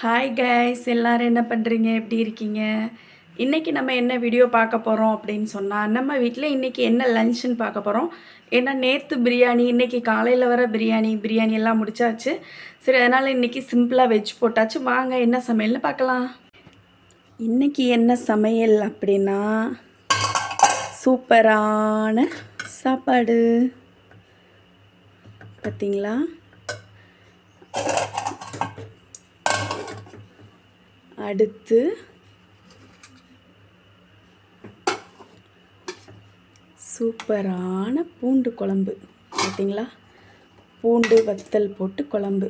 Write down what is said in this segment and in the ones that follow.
Hi guys, எல்லாரும் என்ன பண்ணுறீங்க? எப்படி இருக்கீங்க? இன்றைக்கி நம்ம என்ன வீடியோ பார்க்க போகிறோம் அப்படின்னு சொன்னால், நம்ம வீட்டில் இன்றைக்கி என்ன லஞ்சுன்னு பார்க்க போகிறோம். ஏன்னா நேற்று பிரியாணி, இன்றைக்கி காலையில் வர பிரியாணி எல்லாம் முடிச்சாச்சு. சரி, அதனால் இன்றைக்கி சிம்பிளாக வெஜ் போட்டாச்சு. வாங்க என்ன சமையல்னு பார்க்கலாம். இன்றைக்கி என்ன சமையல் அப்படின்னா, சூப்பரான சாப்பாடு பார்த்தீங்களா? அடுத்து சூப்பரான பூண்டு குழம்பு பார்த்தீங்களா? பூண்டு வத்தல் போட்டு குழம்பு.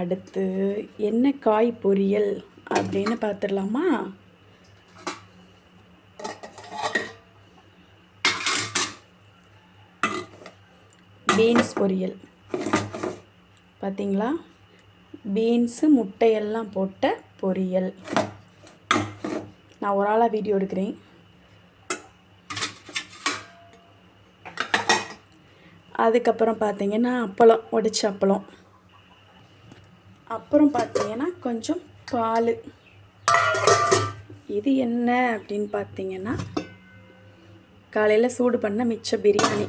அடுத்து என்ன காய் பொரியல் அப்படின்னு பார்த்துடலாமா? பீன்ஸ் பொரியல் பார்த்தீங்களா? பீன்ஸு முட்டையெல்லாம் போட்ட பொரியல். நான் ஒரு ஆளாக வீடியோ எடுக்கிறேன். அதுக்கப்புறம் பார்த்தீங்கன்னா அப்பளம், உடைச்ச அப்பளம். அப்புறம் பார்த்தீங்கன்னா கொஞ்சம் பால். இது என்ன அப்படின்னு பார்த்தீங்கன்னா, காலையில் சூடு பண்ண மிச்ச பிரியாணி.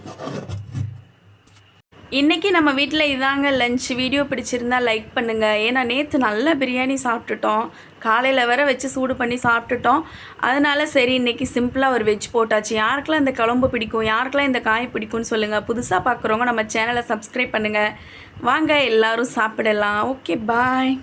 இன்றைக்கி நம்ம வீட்டில் இதாங்க லஞ்ச். வீடியோ பிடிச்சிருந்தா லைக் பண்ணுங்கள். ஏன்னா நேற்று நல்ல பிரியாணி சாப்பிட்டுட்டோம், காலையில் வர வச்சு சூடு பண்ணி சாப்பிட்டுட்டோம். அதனால சரி இன்றைக்கி சிம்பிளாக ஒரு வெஜ் போட்டாச்சு. யாருக்கெல்லாம் இந்த குழம்பு பிடிக்கும், யாருக்கெல்லாம் இந்த காய் பிடிக்கும்னு சொல்லுங்கள். புதுசாக பார்க்குறவங்க நம்ம சேனலை சப்ஸ்கிரைப் பண்ணுங்கள். வாங்க எல்லோரும் சாப்பிடலாம். ஓகே, பாய்.